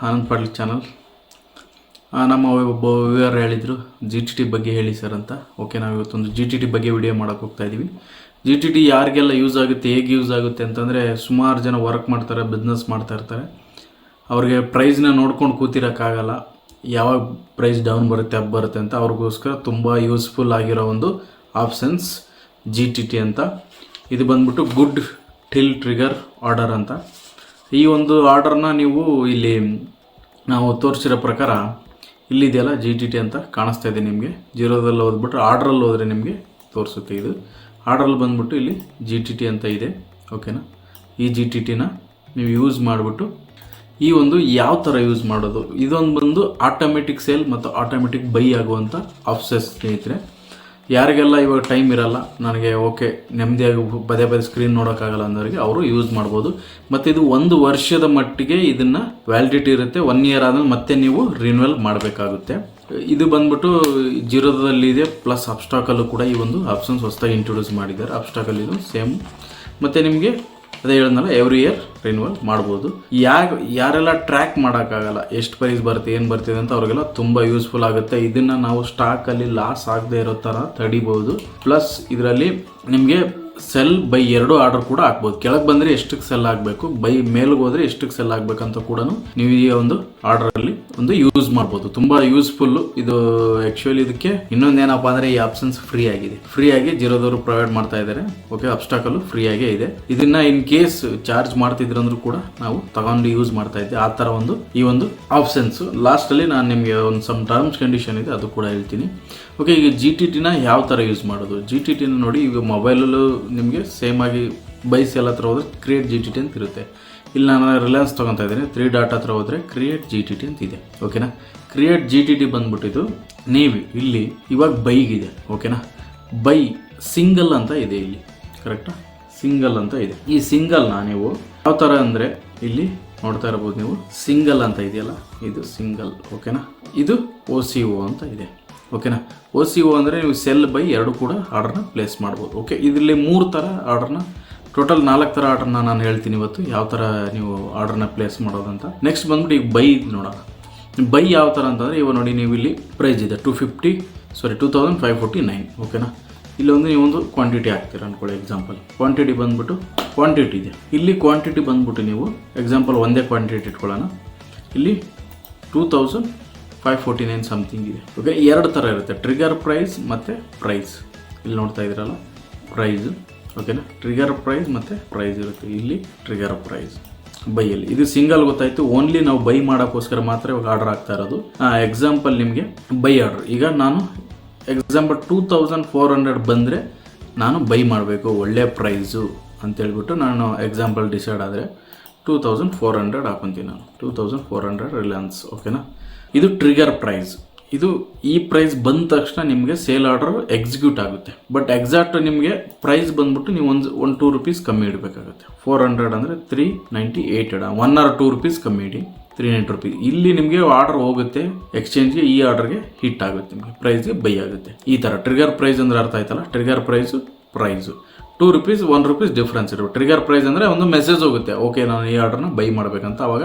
Anand Patil channel. ನಮ್ಮ ಒಬ್ಬ viewer ಹೇಳಿದರು GTT ಬಗ್ಗೆ ಹೇಳಿ ಸರ್ ಅಂತ. ಓಕೆ, ನಾವು ಇವತ್ತೊಂದು GTT ಬಗ್ಗೆ ವಿಡಿಯೋ ಮಾಡೋಕ್ಕೆ ಹೋಗ್ತಾ ಇದ್ದೀವಿ. GTT ಯಾರಿಗೆಲ್ಲ ಯೂಸ್ ಆಗುತ್ತೆ, ಹೇಗೆ ಯೂಸ್ ಆಗುತ್ತೆ ಅಂತಂದರೆ, ಸುಮಾರು ಜನ ವರ್ಕ್ ಮಾಡ್ತಾರೆ, ಬಿಸ್ನೆಸ್ ಮಾಡ್ತಾ ಇರ್ತಾರೆ. ಅವ್ರಿಗೆ ಪ್ರೈಸ್ನ ನೋಡ್ಕೊಂಡು ಕೂತಿರೋಕ್ಕಾಗಲ್ಲ, ಯಾವಾಗ ಪ್ರೈಸ್ ಡೌನ್ ಬರುತ್ತೆ ಅಪ್ ಬರುತ್ತೆ ಅಂತ. ಅವ್ರಿಗೋಸ್ಕರ ತುಂಬ ಯೂಸ್ಫುಲ್ ಆಗಿರೋ ಒಂದು ಆಪ್ಷನ್ಸ್ GTT ಅಂತ. ಇದು ಬಂದ್ಬಿಟ್ಟು ಗುಡ್ ಟಿಲ್ ಟ್ರಿಗರ್ ಆರ್ಡರ್ ಅಂತ. ಈ ಒಂದು ಆರ್ಡರ್ನ ನೀವು ಇಲ್ಲಿ ನಾವು ತೋರಿಸಿರೋ ಪ್ರಕಾರ ಇಲ್ಲಿದೆಯಲ್ಲ GTT ಅಂತ ಕಾಣಿಸ್ತಾ ಇದೆ ನಿಮಗೆ. ಜೀರೋದಲ್ಲಿ ಓದ್ಬಿಟ್ರೆ ಆರ್ಡ್ರಲ್ಲಿ ಹೋದರೆ ನಿಮಗೆ ತೋರಿಸುತ್ತೆ. ಇದು ಆರ್ಡ್ರಲ್ಲಿ ಬಂದ್ಬಿಟ್ಟು ಇಲ್ಲಿ GTT ಅಂತ ಇದೆ. ಓಕೆನಾ, ಈ GTTನ ನೀವು ಯೂಸ್ ಮಾಡಿಬಿಟ್ಟು ಈ ಒಂದು ಯಾವ ಥರ ಯೂಸ್ ಮಾಡೋದು, ಇದೊಂದು ಬಂದು ಆಟೋಮೆಟಿಕ್ ಸೇಲ್ ಮತ್ತು ಆಟೋಮೆಟಿಕ್ ಬೈ ಆಗುವಂಥ ಆಪ್ಷನ್ಸ್ ಸ್ನೇಹಿತರೆ. ಯಾರಿಗೆಲ್ಲ ಇವಾಗ ಟೈಮ್ ಇರಲ್ಲ, ನನಗೆ ಓಕೆ ನೆಮ್ಮದಿಯಾಗಿ ಪದೇ ಸ್ಕ್ರೀನ್ ನೋಡೋಕ್ಕಾಗಲ್ಲ ಅನ್ನೋರಿಗೆ ಅವರು ಯೂಸ್ ಮಾಡ್ಬೋದು. ಮತ್ತು ಇದು 1 ವರ್ಷದ ಮಟ್ಟಿಗೆ ಇದನ್ನು ವ್ಯಾಲಿಡಿಟಿ ಇರುತ್ತೆ. 1 ಇಯರ್ ಆದಮೇಲೆ ಮತ್ತೆ ನೀವು ರಿನ್ಯೂವಲ್ ಮಾಡಬೇಕಾಗುತ್ತೆ. ಇದು ಬಂದ್ಬಿಟ್ಟು ಜೀರೋದಲ್ಲಿದೆ, ಪ್ಲಸ್ ಅಪ್ಸ್ಟಾಕಲ್ಲೂ ಕೂಡ ಈ ಒಂದು ಆಪ್ಷನ್ಸ್ ಹೊಸದಾಗಿ ಇಂಟ್ರೊಡ್ಯೂಸ್ ಮಾಡಿದ್ದಾರೆ. ಅಪ್ಸ್ಟಾಕಲ್ ಇದು ಸೇಮ್. ಮತ್ತು ನಿಮಗೆ ಅದೇ ಹೇಳಿದ್ನಲ್ಲ, ಎವ್ರಿ ಇಯರ್ ರಿನ್ಯೂವಲ್ ಮಾಡ್ಬೋದು. ಯಾರೆಲ್ಲ ಟ್ರ್ಯಾಕ್ ಮಾಡೋಕ್ಕಾಗಲ್ಲ, ಎಷ್ಟು ಪ್ರೈಸ್ ಬರುತ್ತೆ ಏನು ಬರ್ತಿದೆ ಅಂತ, ಅವ್ರಿಗೆಲ್ಲ ತುಂಬ ಯೂಸ್ಫುಲ್ ಆಗುತ್ತೆ. ಇದನ್ನು ನಾವು ಸ್ಟಾಕಲ್ಲಿ ಲಾಸ್ ಆಗದೆ ಇರೋ ಥರ ತಡಿಬೋದು. ಪ್ಲಸ್ ಇದರಲ್ಲಿ ನಿಮಗೆ ಸೆಲ್ ಬೈ 2 ಆರ್ಡರ್ ಕೂಡ ಹಾಕ್ಬೋದು. ಕೆಳಗೆ ಬಂದರೆ ಎಷ್ಟಕ್ಕೆ ಸೆಲ್ ಆಗಬೇಕು, ಬೈ ಮೇಲ್ಗೆ ಹೋದರೆ ಎಷ್ಟಕ್ಕೆ ಸೆಲ್ ಆಗಬೇಕಂತ ಕೂಡ ನೀವು ಈ ಒಂದು ಆರ್ಡರಲ್ಲಿ ಒಂದು ಯೂಸ್ ಮಾಡ್ಬೋದು. ತುಂಬ ಯೂಸ್ಫುಲ್ಲು ಇದು. ಆ್ಯಕ್ಚುಲಿ ಇದಕ್ಕೆ ಇನ್ನೊಂದೇನಪ್ಪ ಅಂದರೆ ಈ ಆಪ್ಷನ್ಸ್ ಫ್ರೀ ಆಗಿದೆ, ಫ್ರೀ ಆಗಿ ಜೀರೋದವರು ಪ್ರೊವೈಡ್ ಮಾಡ್ತಾ ಇದ್ದಾರೆ. ಓಕೆ, ಅಬ್ಸ್ಟಾಕಲ್ಲು ಫ್ರೀ ಆಗೇ ಇದೆ. ಇದನ್ನು ಇನ್ ಕೇಸ್ ಚಾರ್ಜ್ ಮಾಡ್ತಿದ್ರಂದ್ರೂ ಕೂಡ ನಾವು ತಗೊಂಡು ಯೂಸ್ ಮಾಡ್ತಾ ಇದ್ದೆ. ಆ ಥರ ಈ ಒಂದು ಆಪ್ಷನ್ಸು ಲಾಸ್ಟಲ್ಲಿ ನಾನು ನಿಮಗೆ ಒಂದು ಸಮ್ ಟರ್ಮ್ಸ್ ಕಂಡೀಷನ್ ಇದೆ, ಅದು ಕೂಡ ಹೇಳ್ತೀನಿ. ಓಕೆ, ಈಗ GTTನ ಯಾವ ಥರ ಯೂಸ್ ಮಾಡೋದು. GTTನ ನೋಡಿ, ಈಗ ಮೊಬೈಲಲ್ಲೂ ನಿಮಗೆ ಸೇಮ್ ಆಗಿ ಬೈ ಸೆಲ್ ಹತ್ರ ಹೋದರೆ ಕ್ರಿಯೇಟ್ GTT ಅಂತ ಇರುತ್ತೆ. ಇಲ್ಲಿ ನಾನು ರಿಲಯನ್ಸ್ ತೊಗೊತಾ ಇದ್ದೀನಿ, 3 ಡಾಟ್ ಹತ್ರ ಹೋದರೆ ಕ್ರಿಯೇಟ್ GTT ಅಂತ ಇದೆ. ಓಕೆನಾ, ಕ್ರಿಯೇಟ್ GTT ಬಂದ್ಬಿಟ್ಟಿದ್ದು ನೀವು ಇಲ್ಲಿ ಇವಾಗ ಬೈಗಿದೆ. ಓಕೆನಾ, ಬೈ ಸಿಂಗಲ್ ಅಂತ ಇದೆ ಇಲ್ಲಿ, ಕರೆಕ್ಟಾ? ಸಿಂಗಲ್ ಅಂತ ಇದೆ. ಈ ಸಿಂಗಲ್ನ ನೀವು ಯಾವ ಥರ ಅಂದರೆ ಇಲ್ಲಿ ನೋಡ್ತಾ ಇರ್ಬೋದು ನೀವು, ಸಿಂಗಲ್ ಅಂತ ಇದೆಯಲ್ಲ, ಇದು ಸಿಂಗಲ್. ಓಕೆನಾ, ಇದು OCO ಅಂತ ಇದೆ. ಓಕೆನಾ, OCO ಅಂದರೆ ನೀವು ಸೆಲ್ ಬೈ 2 ಕೂಡ ಆರ್ಡರ್ನ ಪ್ಲೇಸ್ ಮಾಡ್ಬೋದು. ಓಕೆ, ಇದರಲ್ಲಿ 3 ಥರ ಆರ್ಡರ್ನ, ಟೋಟಲ್ 4 ಥರ ಆರ್ಡರ್ನ ನಾನು ಹೇಳ್ತೀನಿ ಇವತ್ತು, ಯಾವ ಥರ ನೀವು ಆರ್ಡರ್ನ ಪ್ಲೇಸ್ ಮಾಡೋದಂತ. ನೆಕ್ಸ್ಟ್ ಬಂದ್ಬಿಟ್ಟು ಈಗ ಬೈ ನೋಡೋಣ. ಬೈ ಯಾವ ಥರ ಅಂತಂದರೆ, ಇವಾಗ ನೋಡಿ, ನೀವು ಇಲ್ಲಿ ಪ್ರೈಸ್ ಇದೆ 2549. ಓಕೆನಾ, ಇಲ್ಲೊಂದು ನೀವೊಂದು ಕ್ವಾಂಟಿಟಿ ಹಾಕ್ತೀರ ಅಂದ್ಕೊಳ್ಳಿ. ಎಕ್ಸಾಂಪಲ್ ಕ್ವಾಂಟಿಟಿ ಬಂದ್ಬಿಟ್ಟು ಕ್ವಾಂಟಿಟಿ ಇದೆ. ಇಲ್ಲಿ ಕ್ವಾಂಟಿಟಿ ಬಂದ್ಬಿಟ್ಟು ನೀವು ಎಕ್ಸಾಂಪಲ್ ಒಂದೇ ಕ್ವಾಂಟಿಟಿ ಇಟ್ಕೊಳ್ಳೋಣ. ಇಲ್ಲಿ 2549 ಸಮಥಿಂಗ್ ಇದೆ. ಓಕೆ, 2 ಥರ ಇರುತ್ತೆ, ಟ್ರಿಗರ್ ಪ್ರೈಸ್ ಮತ್ತು ಪ್ರೈಸ್. ಇಲ್ಲಿ ನೋಡ್ತಾ ಇದ್ದೀರಲ್ಲ ಪ್ರೈಸ್. ಓಕೆನಾ, ಟ್ರಿಗರ್ ಪ್ರೈಸ್ ಮತ್ತು ಪ್ರೈಸ್ ಇರುತ್ತೆ. ಇಲ್ಲಿ ಟ್ರಿಗರ್ ಪ್ರೈಸ್ ಬೈಯಲ್ಲಿ, ಇದು ಸಿಂಗಲ್ ಗೊತ್ತಾಯಿತು. ಓನ್ಲಿ ನಾವು ಬೈ ಮಾಡೋಕ್ಕೋಸ್ಕರ ಮಾತ್ರ ಇವಾಗ ಆರ್ಡರ್ ಆಗ್ತಾ ಇರೋದು. ಎಕ್ಸಾಂಪಲ್ ನಿಮಗೆ ಬೈ ಆರ್ಡರ್, ಈಗ ನಾನು ಎಕ್ಸಾಂಪಲ್ 2400 ಬಂದರೆ ನಾನು ಬೈ ಮಾಡಬೇಕು, ಒಳ್ಳೆ ಪ್ರೈಸು ಅಂತೇಳ್ಬಿಟ್ಟು ನಾನು ಎಕ್ಸಾಂಪಲ್ ಡಿಸೈಡ್ ಆದರೆ 2400 ಹಾಕೊತೀನಿ ನಾನು. 2400 ರಿಲಯನ್ಸ್. ಓಕೆನಾ, ಇದು ಟ್ರಿಗರ್ ಪ್ರೈಸ್. ಇದು ಈ ಪ್ರೈಸ್ ಬಂದ ತಕ್ಷಣ ನಿಮಗೆ ಸೇಲ್ ಆರ್ಡರ್ ಎಕ್ಸಿಕ್ಯೂಟ್ ಆಗುತ್ತೆ. ಬಟ್ ಎಕ್ಸಾಕ್ಟ್ ನಿಮಗೆ ಪ್ರೈಸ್ ಬಂದ್ಬಿಟ್ಟು ನೀವು ಒಂದು 2 ರೂಪೀಸ್ ಕಮ್ಮಿ ಇಡಬೇಕಾಗುತ್ತೆ. 400 ಅಂದರೆ 398 ಇಡ, 1 or 2 ರೂಪೀಸ್ ಕಮ್ಮಿ ಇಡಿ, 390 ರೂಪೀಸ್. ಇಲ್ಲಿ ನಿಮಗೆ ಆರ್ಡರ್ ಹೋಗುತ್ತೆ ಎಕ್ಸ್ಚೇಂಜ್ಗೆ, ಈ ಆರ್ಡರ್ಗೆ ಹಿಟ್ ಆಗುತ್ತೆ, ನಿಮಗೆ ಪ್ರೈಸ್ಗೆ ಬೈ ಆಗುತ್ತೆ. ಈ ಥರ ಟ್ರಿಗರ್ ಪ್ರೈಸ್ ಅಂದರೆ ಅರ್ಥ ಆಯ್ತಲ್ಲ. Trigger price 2 rupees 1 rupees difference ಇರುತ್ತೆ. ಟ್ರಿಗರ್ ಪ್ರೈಸ್ ಅಂದರೆ ಒಂದು ಮೆಸೇಜ್ ಹೋಗುತ್ತೆ, ಓಕೆ ನಾನು ಈ ಆರ್ಡರ್ನ ಬೈ ಮಾಡಬೇಕಂತ. ಆವಾಗ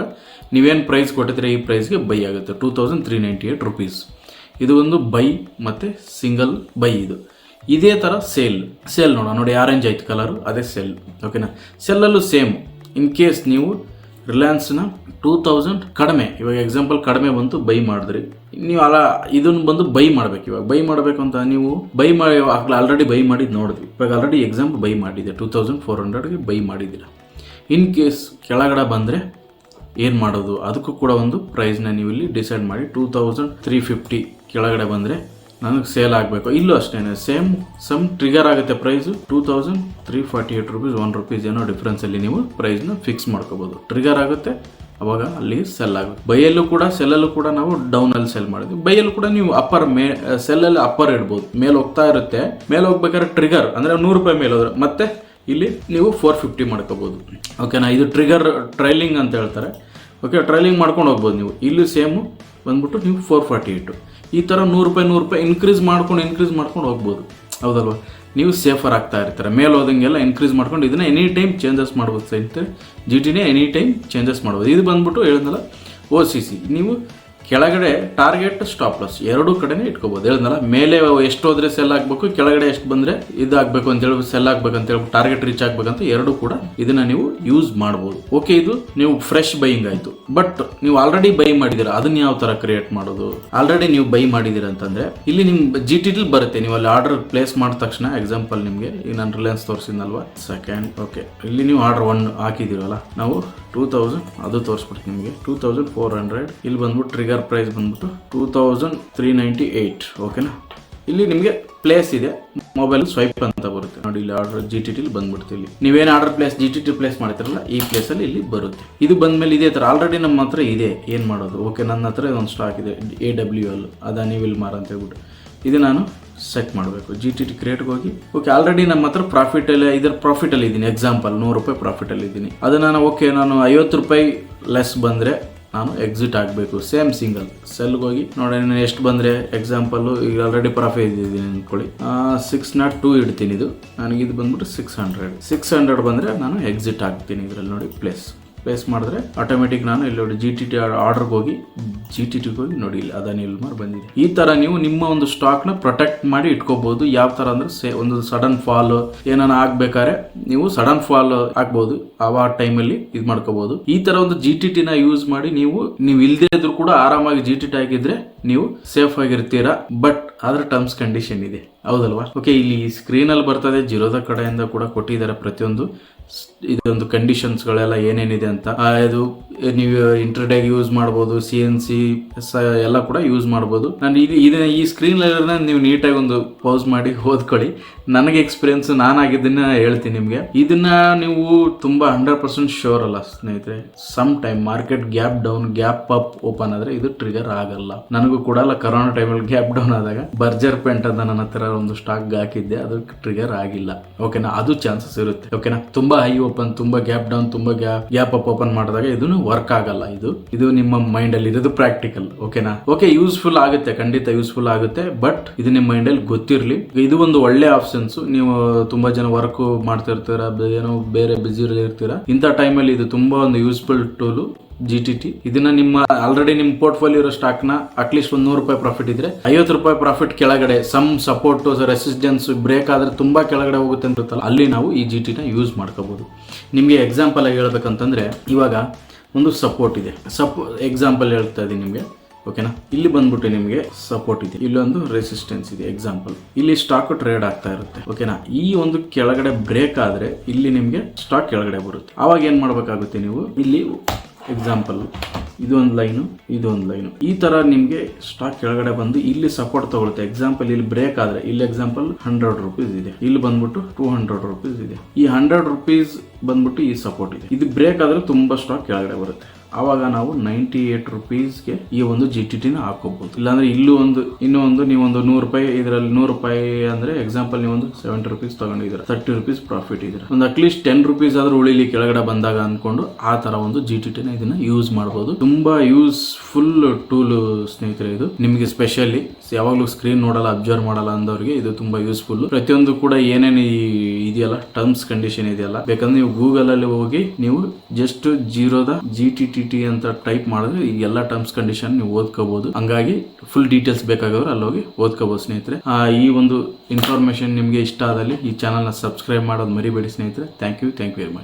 ನೀವೇನು ಪ್ರೈಸ್ ಕೊಟ್ಟಿದ್ರೆ ಈ ಪ್ರೈಸ್ಗೆ ಬೈ ಆಗುತ್ತೆ, 2398 ರೂಪೀಸ್. ಇದು ಒಂದು ಬೈ ಮತ್ತು ಸಿಂಗಲ್ ಬೈ. ಇದೇ ಥರ ಸೇಲ್ ನೋಡೋಣ. ನೋಡಿ, ಆರೆಂಜ್ ಆಯ್ತು ಕಲರು, ಅದೇ ಸೆಲ್. ಓಕೆನಾ, ಸೆಲ್ಲಲ್ಲೂ ಸೇಮ್. ಇನ್ ಕೇಸ್ ನೀವು ರಿಲಯನ್ಸ್ನ 2000 ಕಡಿಮೆ, ಇವಾಗ ಎಕ್ಸಾಂಪಲ್ ಕಡಿಮೆ ಬಂತು, ಬೈ ಮಾಡಿದ್ರಿ ನೀವು, ಅಲ್ಲ ಇದನ್ನು ಬಂದು ಬೈ ಮಾಡಬೇಕು. ಇವಾಗ ಬೈ ಮಾಡಬೇಕು ಅಂತ ನೀವು ಬೈ ಮಾಡಿ ಆಲ್ರೆಡಿ ಬೈ ಮಾಡಿದ್ದು ನೋಡಿದ್ವಿ. ಇವಾಗ ಆಲ್ರೆಡಿ ಎಕ್ಸಾಂಪಲ್ ಬೈ ಮಾಡಿದ್ದೆ, 2400ಗೆ ಬೈ ಮಾಡಿದ್ದೀರ. ಇನ್ ಕೇಸ್ ಕೆಳಗಡೆ ಬಂದರೆ ಏನು ಮಾಡೋದು, ಅದಕ್ಕೂ ಕೂಡ ಒಂದು ಪ್ರೈಸ್ನ ನೀವು ಇಲ್ಲಿ ಡಿಸೈಡ್ ಮಾಡಿ. 2350 ಕೆಳಗಡೆ ಬಂದರೆ ನನಗೆ ಸೇಲ್ ಆಗಬೇಕು. ಇಲ್ಲೂ ಅಷ್ಟೇ ಸಮ್ ಟ್ರಿಗರ್ ಆಗುತ್ತೆ ಪ್ರೈಸು 2348 ರೂಪೀಸ್, 1 ರೂಪೀಸ್ ಏನೋ ಡಿಫ್ರೆನ್ಸಲ್ಲಿ ನೀವು ಪ್ರೈಸ್ನ ಫಿಕ್ಸ್ ಮಾಡ್ಕೋಬೋದು. ಟ್ರಿಗರ್ ಆಗುತ್ತೆ, ಅವಾಗ ಅಲ್ಲಿ ಸೆಲ್ ಆಗುತ್ತೆ. ಬೈಯಲ್ಲೂ ಕೂಡ ಸೆಲ್ಲಲ್ಲೂ ಕೂಡ ನಾವು ಡೌನಲ್ಲಿ ಸೆಲ್ ಮಾಡಿದ್ವಿ. ಬೈಯಲ್ಲೂ ಕೂಡ ನೀವು ಅಪ್ಪರ್ ಸೆಲ್ಲಲ್ಲಿ ಅಪ್ಪರ್ ಇಡ್ಬೋದು. ಮೇಲೆ ಹೋಗ್ತಾ ಇರುತ್ತೆ, ಮೇಲೆ ಹೋಗ್ಬೇಕಾದ್ರೆ ಟ್ರಿಗರ್ ಅಂದರೆ 100 ರೂಪಾಯಿ ಮೇಲೆ ಹೋದ್ರೆ ಮತ್ತೆ ಇಲ್ಲಿ ನೀವು 450 ಮಾಡ್ಕೋಬೋದು. ಓಕೆನಾ, ಇದು ಟ್ರಿಗರ್ ಟ್ರೈಲಿಂಗ್ ಅಂತ ಹೇಳ್ತಾರೆ. ಓಕೆ, ಟ್ರೈಲಿಂಗ್ ಮಾಡ್ಕೊಂಡು ಹೋಗ್ಬೋದು ನೀವು. ಇಲ್ಲಿ ಸೇಮು ಬಂದ್ಬಿಟ್ಟು ನೀವು 448. ಈ ಥರ 100 ರೂಪಾಯಿ ಇನ್ಕ್ರೀಸ್ ಮಾಡ್ಕೊಂಡು ಹೋಗ್ಬೋದು. ಹೌದಲ್ವಾ? ನೀವು ಸೇಫರ್ ಆಗ್ತಾ ಇರ್ತಾರೆ. ಮೇಲೆ ಹೋದಂಗೆಲ್ಲ ಇನ್ಕ್ರೀಸ್ ಮಾಡ್ಕೊಂಡು ಇದನ್ನ ಎನಿ ಟೈಮ್ ಚೇಂಜಸ್ ಮಾಡ್ಬೋದು. ಸಹಿತ GTನೇ ಎನಿ ಟೈಮ್ ಚೇಂಜಸ್ ಮಾಡ್ಬೋದು. ಇದು ಬಂದ್ಬಿಟ್ಟು ಹೇಳಿದ್ನಲ್ಲ OCC ನೀವು ಕೆಳಗಡೆ ಟಾರ್ಗೆಟ್ ಸ್ಟಾಪ್ ಲಾಸ್ ಎರಡೂ ಕಡೆನೇ ಇಟ್ಕೋಬಹುದು. ಹೇಳಿದ್ನಲ್ಲ, ಮೇಲೆ ಎಷ್ಟು ಹೋದ್ರೆ ಸೆಲ್ ಆಗಬೇಕು, ಕೆಳಗಡೆ ಎಷ್ಟು ಬಂದ್ರೆ ಇದಾಗಬೇಕು ಅಂತ ಹೇಳಿ ಸೆಲ್ ಆಗ್ಬೇಕು ಅಂತ ಹೇಳಿ ಟಾರ್ಗೆಟ್ ರೀಚ್ ಆಗ್ಬೇಕಂತ ಎರಡು ಕೂಡ ಇದನ್ನ ನೀವು ಯೂಸ್ ಮಾಡಬಹುದು. ಓಕೆ, ಇದು ನೀವು ಫ್ರೆಶ್ ಬೈಯಿಂಗ್ ಆಯ್ತು. ಬಟ್ ನೀವು ಆಲ್ರೆಡಿ ಬೈ ಮಾಡಿದಿರ, ಅದನ್ನ ಯಾವ ತರ ಕ್ರಿಯೇಟ್ ಮಾಡೋದು? ಆಲ್ರೆಡಿ ನೀವು ಬೈ ಮಾಡಿದಿರ ಅಂತಂದ್ರೆ ಇಲ್ಲಿ ನಿಮ್ GTT ಬರುತ್ತೆ. ನೀವು ಅಲ್ಲಿ ಆರ್ಡರ್ ಪ್ಲೇಸ್ ಮಾಡಿದ ತಕ್ಷಣ, ಎಕ್ಸಾಂಪಲ್ ನಿಮಗೆ ಈಗ ನಾನು ರಿಲಯನ್ಸ್ ತೋರಿಸಿದ್ನಲ್ವಾ, ಸೆಕೆಂಡ್ ಓಕೆ, ಇಲ್ಲಿ ನೀವು ಆರ್ಡರ್ 1 ಹಾಕಿದಿರಲ್ಲ, ನಾವು 2000 ಅದು ತೋರಿಸ್ಬಿಡ್ತೀವಿ ನಿಮಗೆ 2400. ಇಲ್ಲಿ ಬಂದ್ಬಿಟ್ಟು ಟ್ರಿಗರ್ ಪ್ರೈಸ್ ಬಂದ್ಬಿಟ್ಟು 2398. ಓಕೆನಾ, ಇಲ್ಲಿ ನಿಮಗೆ ಪ್ಲೇಸ್ ಇದೆ, ಮೊಬೈಲ್ ಸ್ವೈಪ್ ಅಂತ ಬರುತ್ತೆ ನೋಡಿ. ಇಲ್ಲಿ ಆರ್ಡರ್ GTT ಬಂದ್ಬಿಡುತ್ತೆ. ಇಲ್ಲಿ ನೀವೇನು ಆರ್ಡರ್ ಪ್ಲೇಸ್ GTT ಪ್ಲೇಸ್ ಮಾಡ್ತಿರಲ್ಲ, ಈ ಪ್ಲೇಸ್ ಅಲ್ಲಿ ಇಲ್ಲಿ ಬರುತ್ತೆ. ಇದು ಬಂದ್ಮೇಲೆ ಇದೇ ತರ ಆಲ್ರೆಡಿ ನಮ್ಮ ಹತ್ರ ಇದೆ, ಏನ್ ಮಾಡೋದು? ಓಕೆ, ನನ್ನ ಹತ್ರ ಒಂದು ಸ್ಟಾಕ್ ಇದೆ AWL, ಅದಾನಿ ವಿಲ್ಮಾರ್ ಅಂತ ಹೇಳ್ಬಿಟ್ಟು, ಇದು ನಾನು ಸೆಟ್ ಮಾಡಬೇಕು. GTT ಕ್ರಿಯೇಟ್ಗೆ ಹೋಗಿ, ಓಕೆ, ಆಲ್ರೆಡಿ ನಮ್ಮ ಹತ್ರ ಪ್ರಾಫಿಟ್ ಅಲ್ಲಿ ಇದರ ಪ್ರಾಫಿಟ್ ಅಲ್ಲಿ ಇದ್ದೀನಿ. ಎಕ್ಸಾಂಪಲ್ 100 ರೂಪಾಯಿ ಪ್ರಾಫಿಟ್ ಅಲ್ಲಿ ಇದ್ದೀನಿ. ಅದು ನಾನು ಓಕೆ, ನಾನು 50 ರೂಪಾಯಿ ಲೆಸ್ ಬಂದ್ರೆ ನಾನು ಎಕ್ಸಿಟ್ ಆಗಬೇಕು. ಸೇಮ್ ಸಿಂಗಲ್ ಸೆಲ್ಗೆ ಹೋಗಿ ನೋಡಿ, ನಾನು ಎಷ್ಟು ಬಂದರೆ, ಎಕ್ಸಾಂಪಲ್ಲು ಈಗ ಆಲ್ರೆಡಿ ಪ್ರಾಫಿಟ್ ಇದ್ದೀನಿ ಅಂದ್ಕೊಳ್ಳಿ, 602 ಇಡ್ತೀನಿ. ಇದು ನನಗಿದು ಬಂದ್ಬಿಟ್ಟು 600 ಬಂದರೆ ನಾನು ಎಕ್ಸಿಟ್ ಆಗ್ತೀನಿ. ಇದರಲ್ಲಿ ನೋಡಿ ಪ್ಲೇಸ್ ಮಾಡಿದ್ರೆ ಆಟೋಮೆಟಿಕ್ ನಾನು ಇಲ್ಲಿ ನೋಡಿ GTT ಆರ್ಡರ್ಗೆ ಹೋಗಿ GTTಗೆ ಹೋಗಿ ನೋಡಿ, ಇಲ್ಲಿ ಅದಾನಿ ವಿಲ್ಮಾರ್ ಬಂದಿದೆ. ಈ ತರ ನೀವು ನಿಮ್ಮ ಒಂದು ಸ್ಟಾಕ್ನ ಪ್ರೊಟೆಕ್ಟ್ ಮಾಡಿ ಇಟ್ಕೋಬಹುದು. ಯಾವ ತರ ಅಂದ್ರೆ ಒಂದು ಸಡನ್ ಫಾಲ್ ಏನಾನ ಆಗ್ಬೇಕಾದ್ರೆ ನೀವು ಸಡನ್ ಫಾಲ್ ಆಗ್ಬಹುದು, ಆ ಟೈಮಲ್ಲಿ ಇದು ಮಾಡ್ಕೋಬಹುದು. ಈ ತರ ಒಂದು GTT ನ ಯೂಸ್ ಮಾಡಿ ನೀವು ಇಲ್ದೇ ಇದ್ರು ಕೂಡ ಆರಾಮಾಗಿ GTT ಆಗಿದ್ರೆ ನೀವು ಸೇಫ್ ಆಗಿರ್ತೀರಾ. ಬಟ್ ಆದ್ರೆ ಟರ್ಮ್ಸ್ ಕಂಡೀಷನ್ ಇದೆ, ಹೌದಲ್ವಾ? ಓಕೆ, ಇಲ್ಲಿ ಸ್ಕ್ರೀನ್ ಅಲ್ಲಿ ಬರ್ತದೆ, ಜಿರೋಧ ಕಡೆಯಿಂದ ಕೂಡ ಕೊಟ್ಟಿದ್ದಾರೆ ಪ್ರತಿಯೊಂದು ಇದೊಂದು ಕಂಡೀಷನ್ಸ್ಗಳೆಲ್ಲ ಏನೇನಿದೆ ಅಂತ. ಇದು ನೀವು ಇಂಟರ್ಡೇಗೆ ಯೂಸ್ ಮಾಡ್ಬೋದು, CNC ಎಲ್ಲ ಕೂಡ ಯೂಸ್ ಮಾಡ್ಬೋದು. ನಾನು ಈ ಸ್ಕ್ರೀನ್ ನೀವು ನೀಟಾಗಿ ಒಂದು ಪೌಸ್ ಮಾಡಿ ಓದ್ಕೊಳ್ಳಿ. ನನಗೆ ಎಕ್ಸ್ಪೀರಿಯನ್ಸ್, ನಾನಾಗಿದ್ದನ್ನ ಹೇಳ್ತೀನಿ ನಿಮಗೆ. ಇದನ್ನ ನೀವು ತುಂಬಾ 100% ಶೋರ್ ಅಲ್ಲ ಸ್ನೇಹಿತರೆ. Some time market gap down, gap up open ಆದ್ರೆ ಇದು ಟ್ರಿಗರ್ ಆಗಲ್ಲ. ನನಗೂ ಕೂಡ ಕರೋನಾ ಟೈಮಲ್ಲಿ ಗ್ಯಾಪ್ ಡೌನ್ ಆದಾಗ ಬರ್ಜರ್ ಪೆಂಟ್ ಅಂತ ನನ್ನ ಹತ್ರ ಒಂದು ಸ್ಟಾಕ್ ಹಾಕಿದ್ದೆ, ಅದು ಟ್ರಿಗರ್ ಆಗಿಲ್ಲ. ಓಕೆನಾ, ಅದು ಚಾನ್ಸಸ್ ಇರುತ್ತೆ. ಓಕೆನಾ, ತುಂಬಾ ಹೈ ಓಪನ್, ತುಂಬಾ ಗ್ಯಾಪ್ ಡೌನ್, ತುಂಬಾ ಗ್ಯಾಪ್ ಅಪ್ ಓಪನ್ ಮಾಡಿದಾಗ ಇದನ್ನು ವರ್ಕ್ ಆಗಲ್ಲ. ಇದು ನಿಮ್ಮ ಮೈಂಡ್ ಅಲ್ಲಿ ಇರೋದು ಪ್ರಾಕ್ಟಿಕಲ್. ಓಕೆನಾ, ಓಕೆ, ಯೂಸ್ಫುಲ್ ಆಗುತ್ತೆ, ಖಂಡಿತ ಯೂಸ್ಫುಲ್ ಆಗುತ್ತೆ. ಬಟ್ ಇದು ನಿಮ್ಮ ಮೈಂಡ್ ಅಲ್ಲಿ ಗೊತ್ತಿರ್ಲಿ. ಇದು ಒಂದು ಒಳ್ಳೆ ಆಪ್ಷನ್ಸ್. ನೀವು ತುಂಬಾ ಜನ ವರ್ಕ್ ಮಾಡ್ತಿರ್ತೀರಾ, ಏನೋ ಬೇರೆ ಬಿಸಿ ಇರ್ತೀರಾ, ಇಂಥ ಟೈಮಲ್ಲಿ ಇದು ತುಂಬಾ ಒಂದು ಯೂಸ್ಫುಲ್ ಟೂಲು GTT. ಇದನ್ನ ನಿಮ್ಮ ಆಲ್ರೆಡಿ ನಿಮ್ಮ ಪೋರ್ಟ್ಫೋಲಿಯೋ ಇರೋ ಸ್ಟಾಕ್ ನ ಅಟ್ಲೀಸ್ಟ್ 100 ರೂಪಾಯಿ ಪ್ರಾಫಿಟ್ ಇದ್ರೆ 50 ರೂಪಾಯಿ ಪ್ರಾಫಿಟ್ ಕೆಳಗಡೆ ಸಮ್ ಸಪೋರ್ಟ್ ರೆಸಿಸ್ಟೆನ್ಸ್ ಬ್ರೇಕ್ ಆದ್ರೆ ತುಂಬಾ ಕೆಳಗಡೆ ಹೋಗುತ್ತೆ ಅಂತ ಇರುತ್ತಲ್ಲ, ಅಲ್ಲಿ ನಾವು ಈ GTT ನ ಯೂಸ್ ಮಾಡ್ಕೋಬಹುದು. ನಿಮ್ಗೆ ಎಕ್ಸಾಂಪಲ್ ಆಗಿ ಹೇಳ್ಬೇಕಂತಂದ್ರೆ, ಇವಾಗ ಒಂದು ಸಪೋರ್ಟ್ ಇದೆ, ಎಕ್ಸಾಂಪಲ್ ಹೇಳ್ತಾ ಇದೀನಿ ನಿಮ್ಗೆ. ಓಕೆನಾ, ಇಲ್ಲಿ ಬಂದ್ಬಿಟ್ಟು ನಿಮಗೆ ಸಪೋರ್ಟ್ ಇದೆ, ಇಲ್ಲೊಂದು ರೆಸಿಸ್ಟೆನ್ಸ್ ಇದೆ. ಎಕ್ಸಾಂಪಲ್ ಇಲ್ಲಿ ಸ್ಟಾಕ್ ಟ್ರೇಡ್ ಆಗ್ತಾ ಇರುತ್ತೆ. ಓಕೆನಾ, ಈ ಒಂದು ಕೆಳಗಡೆ ಬ್ರೇಕ್ ಆದ್ರೆ ಇಲ್ಲಿ ನಿಮ್ಗೆ ಸ್ಟಾಕ್ ಕೆಳಗಡೆ ಬರುತ್ತೆ. ಅವಾಗ ಏನ್ ಮಾಡ್ಬೇಕಾಗುತ್ತೆ ನೀವು, ಇಲ್ಲಿ ಎಕ್ಸಾಂಪಲ್ ಇದೊಂದು ಲೈನು ಈ ತರ ನಿಮ್ಗೆ ಸ್ಟಾಕ್ ಕೆಳಗಡೆ ಬಂದು ಇಲ್ಲಿ ಸಪೋರ್ಟ್ ತಗೊಳುತ್ತೆ. ಎಕ್ಸಾಂಪಲ್ ಇಲ್ಲಿ ಬ್ರೇಕ್ ಆದ್ರೆ, ಇಲ್ಲಿ ಎಕ್ಸಾಂಪಲ್ 100 ರೂಪೀಸ್ ಇದೆ, ಇಲ್ಲಿ ಬಂದ್ಬಿಟ್ಟು 200 ರೂಪೀಸ್ ಇದೆ. ಈ 100 ರೂಪೀಸ್ ಬಂದ್ಬಿಟ್ಟು ಈ ಸಪೋರ್ಟ್ ಇದೆ. ಇದು ಬ್ರೇಕ್ ಆದ್ರೆ ತುಂಬಾ ಸ್ಟಾಕ್ ಕೆಳಗಡೆ ಬರುತ್ತೆ. ಆವಾಗ ನಾವು 98 ರೂಪೀಸ್ಗೆ ಈ ಒಂದು GTT ನ ಹಾಕೋಬಹುದು. ಇಲ್ಲಾಂದ್ರೆ ಇನ್ನೊಂದು ನೀವೊಂದು 100 ರೂಪಾಯಿ, ಇದರಲ್ಲಿ 100 ರೂಪಾಯಿ ಅಂದ್ರೆ ಎಕ್ಸಾಂಪಲ್ ನೀವೊಂದು 70 ರೂಪೀಸ್ ತಗೊಂಡಿದ್ದೀರ, 30 ರೂಪೀಸ್ ಪ್ರಾಫಿಟ್ ಇದೆ, ಒಂದು ಅಟ್ಲೀಸ್ಟ್ 10 ರೂಪೀಸ್ ಆದ್ರೂ ಉಳಿಲಿ ಕೆಳಗಡೆ ಬಂದಾಗ ಅನ್ಕೊಂಡು ಆ ತರ ಒಂದು GTT ನ ಇದನ್ನ ಯೂಸ್ ಮಾಡಬಹುದು. ತುಂಬಾ ಯೂಸ್ಫುಲ್ ಟೂಲ್ ಸ್ನೇಹಿತರೆ. ಇದು ನಿಮಗೆ ಸ್ಪೆಷಲಿ ಯಾವಾಗ್ಲೂ ಸ್ಕ್ರೀನ್ ನೋಡಲ್ಲ, ಅಬ್ಸರ್ವ್ ಮಾಡಲ್ಲ ಅಂದವ್ರಿಗೆ ಇದು ತುಂಬಾ ಯೂಸ್ಫುಲ್. ಪ್ರತಿಯೊಂದು ಕೂಡ ಏನೇನು ಇದೆಯಲ್ಲ ಟರ್ಮ್ಸ್ ಕಂಡೀಷನ್ ಇದೆಯಲ್ಲ, ಬೇಕಂದ್ರೆ ನೀವು ಗೂಗಲ್ ಅಲ್ಲಿ ಹೋಗಿ ನೀವು ಜಸ್ಟ್ ಜಿರೋಧ GTT ಅಂತ ಟೈಪ್ ಮಾಡಿದ್ರೆ ಈ ಎಲ್ಲ ಟರ್ಮ್ಸ್ ಕಂಡೀಷನ್ ನೀವು ಓದ್ಕೋಬಹುದು. ಹಂಗಾಗಿ ಫುಲ್ ಡೀಟೇಲ್ಸ್ ಬೇಕಾಗವ್ರು ಅಲ್ಲಿ ಹೋಗಿ ಓದ್ಕೋಬಹುದು ಸ್ನೇಹಿತರೆ. ಈ ಒಂದು ಇನ್ಫಾರ್ಮೇಶನ್ ನಿಮಗೆ ಇಷ್ಟ ಆದಲ್ಲಿ ಈ ಚಾನಲ್ ನ ಸಬ್ಸ್ಕ್ರೈಬ್ ಮಾಡೋದು ಮರಿಬೇಡಿ ಸ್ನೇಹಿತರೆ. Thank you very much.